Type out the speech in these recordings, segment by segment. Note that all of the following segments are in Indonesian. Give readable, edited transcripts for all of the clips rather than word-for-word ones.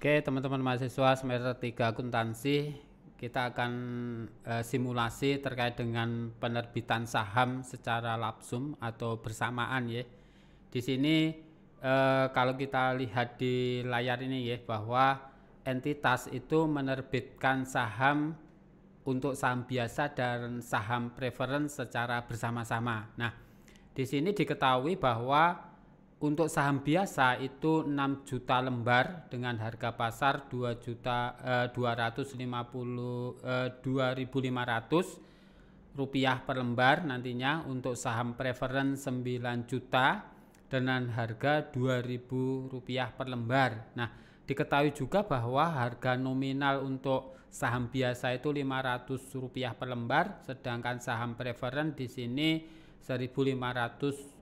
Oke, teman-teman mahasiswa semester 3 akuntansi, kita akan simulasi terkait dengan penerbitan saham secara lapsum atau bersamaan ya. Di sini kalau kita lihat di layar ini ya, bahwa entitas itu menerbitkan saham untuk saham biasa dan saham preference secara bersama-sama. Nah, di sini diketahui bahwa untuk saham biasa itu 6 juta lembar dengan harga pasar 2.500 rupiah per lembar nantinya. Untuk saham preference 9 juta dengan harga 2.000 rupiah per lembar. Nah, diketahui juga bahwa harga nominal untuk saham biasa itu 500 rupiah per lembar, sedangkan saham preference di sini 1.500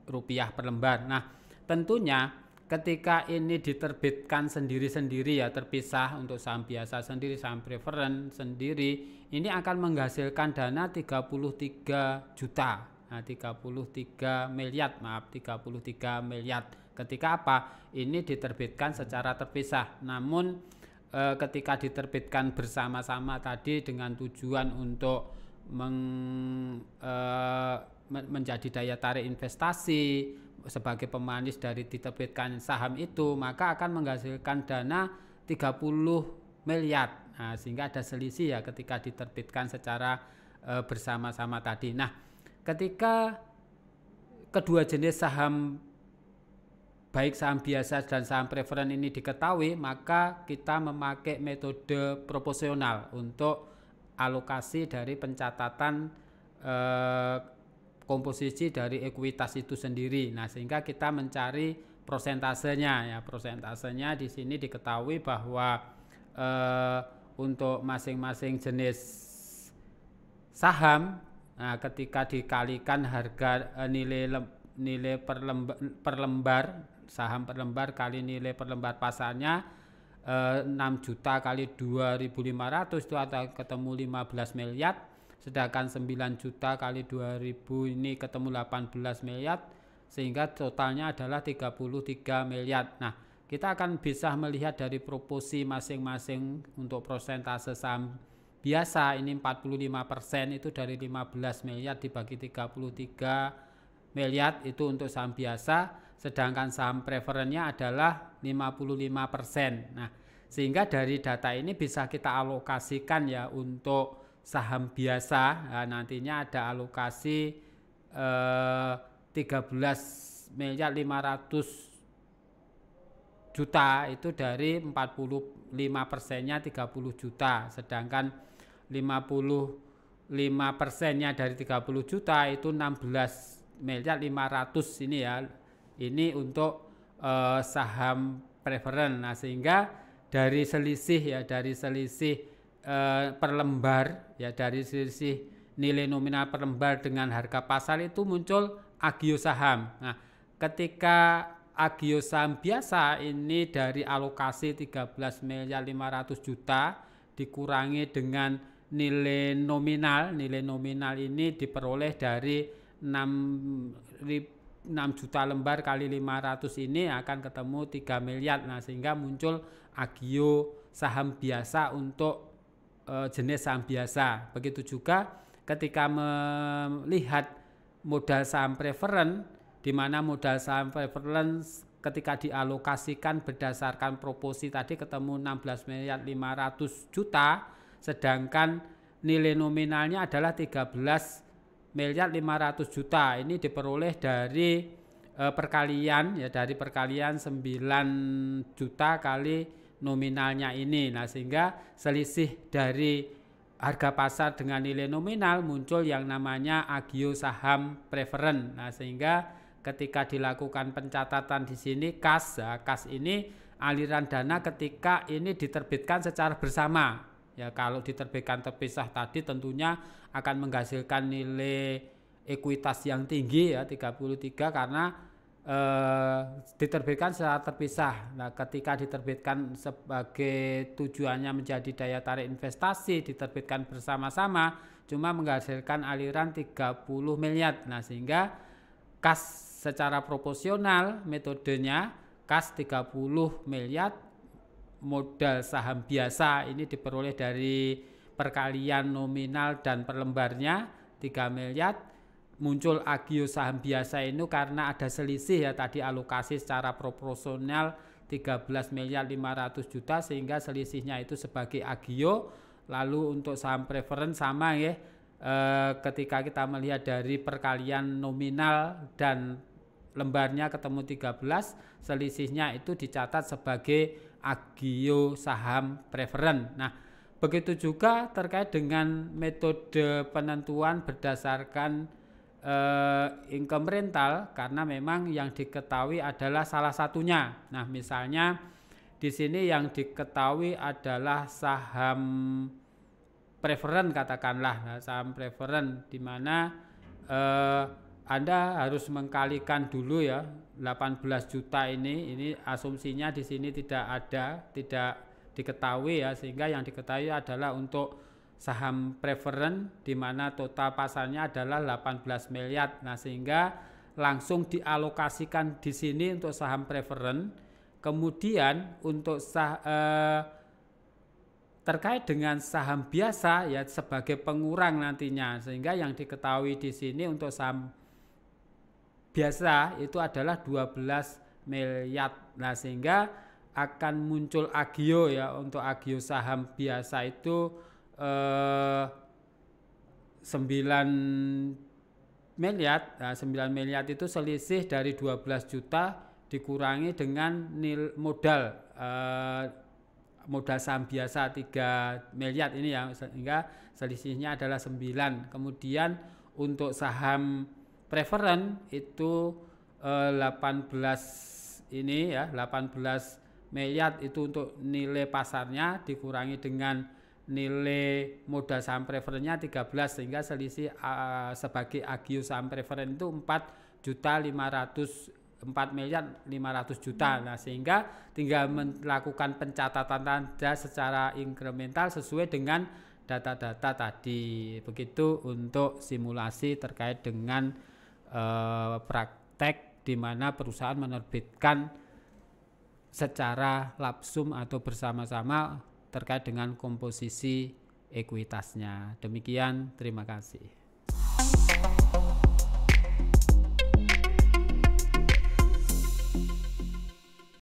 rupiah per lembar. Nah, tentunya ketika ini diterbitkan sendiri-sendiri ya, terpisah untuk saham biasa sendiri, saham preference sendiri, ini akan menghasilkan dana 33 juta. Nah, 33 miliar, maaf, 33 miliar. Ketika apa? Ini diterbitkan secara terpisah. Namun ketika diterbitkan bersama-sama tadi dengan tujuan untuk menjadi daya tarik investasi sebagai pemanis dari diterbitkan saham itu, maka akan menghasilkan dana 30 miliar. Nah, sehingga ada selisih ya ketika diterbitkan secara bersama-sama tadi. Nah, ketika kedua jenis saham, baik saham biasa dan saham preference ini diketahui, maka kita memakai metode proporsional untuk alokasi dari pencatatan komposisi dari ekuitas itu sendiri. Nah, sehingga kita mencari prosentasenya ya. Prosentasenya di sini diketahui bahwa untuk masing-masing jenis saham, nah, ketika dikalikan harga nilai per lembar saham per lembar kali nilai per lembar pasarnya, 6 juta kali 2.500 itu akan ketemu 15 miliar. Sedangkan 9 juta kali 2000 ini ketemu 18 miliar, sehingga totalnya adalah 33 miliar. Nah, kita akan bisa melihat dari proporsi masing-masing. Untuk prosentase saham biasa ini 45%, itu dari 15 miliar dibagi 33 miliar itu untuk saham biasa, sedangkan saham preferennya adalah 55%. Nah, sehingga dari data ini bisa kita alokasikan ya untuk saham biasa. Nah, nantinya ada alokasi 13 miliar 500 juta itu dari 45%-nya 30 juta, sedangkan 55%-nya dari 30 juta itu 16 miliar 500 ini ya. Ini untuk saham preference. Nah, sehingga dari selisih ya, dari selisih per lembar ya, dari selisih nilai nominal per lembar dengan harga pasar itu muncul agio saham. Nah, ketika agio saham biasa ini dari alokasi 13 miliar 500 juta dikurangi dengan nilai nominal ini diperoleh dari 6 juta lembar kali 500 ini akan ketemu 3 miliar. Nah, sehingga muncul agio saham biasa untuk jenis saham biasa. Begitu juga ketika melihat modal saham preference, di mana modal saham preference ketika dialokasikan berdasarkan proporsi tadi ketemu 16 miliar 500 juta, sedangkan nilai nominalnya adalah 13 miliar 500 juta. Ini diperoleh dari perkalian ya, dari perkalian 9 juta kali nominalnya ini. Nah, sehingga selisih dari harga pasar dengan nilai nominal muncul yang namanya agio saham preference. Nah, sehingga ketika dilakukan pencatatan di sini kas, ya, kas ini aliran dana ketika ini diterbitkan secara bersama. Ya, kalau diterbitkan terpisah tadi tentunya akan menghasilkan nilai ekuitas yang tinggi ya, 33, karena diterbitkan secara terpisah. Nah, ketika diterbitkan sebagai tujuannya menjadi daya tarik investasi, diterbitkan bersama-sama, cuma menghasilkan aliran 30 miliar. Nah, sehingga kas secara proporsional metodenya kas 30 miliar, modal saham biasa ini diperoleh dari perkalian nominal dan per lembarnya 3 miliar. Muncul agio saham biasa ini karena ada selisih ya tadi alokasi secara proporsional 13 miliar 500 juta sehingga selisihnya itu sebagai agio. Lalu untuk saham preferen sama ya, ketika kita melihat dari perkalian nominal dan lembarnya ketemu 13, selisihnya itu dicatat sebagai agio saham preferen. Nah, begitu juga terkait dengan metode penentuan berdasarkan income rental, karena memang yang diketahui adalah salah satunya. Nah, misalnya di sini yang diketahui adalah saham preferen katakanlah, nah, saham preferen di mana Anda harus mengkalikan dulu ya 18 juta ini asumsinya di sini tidak diketahui ya, sehingga yang diketahui adalah untuk saham preferen di mana total pasarnya adalah 18 miliar. Nah, sehingga langsung dialokasikan di sini untuk saham preferen. Kemudian untuk terkait dengan saham biasa ya sebagai pengurang nantinya, sehingga yang diketahui di sini untuk saham biasa itu adalah 12 miliar. Nah, sehingga akan muncul agio ya, untuk agio saham biasa itu 9 miliar. Nah, 9 miliar itu selisih dari 12 juta dikurangi dengan modal saham biasa 3 miliar ini ya, sehingga selisihnya adalah 9. Kemudian untuk saham preferen itu 18 miliar itu untuk nilai pasarnya dikurangi dengan nilai modal saham preferennya 13, sehingga selisih sebagai agio saham preferen itu 4 miliar 500 juta. Nah, sehingga tinggal melakukan pencatatan tanda secara inkremental sesuai dengan data-data tadi. Begitu untuk simulasi terkait dengan praktek di mana perusahaan menerbitkan secara lapsum atau bersama-sama terkait dengan komposisi ekuitasnya. Demikian, terima kasih.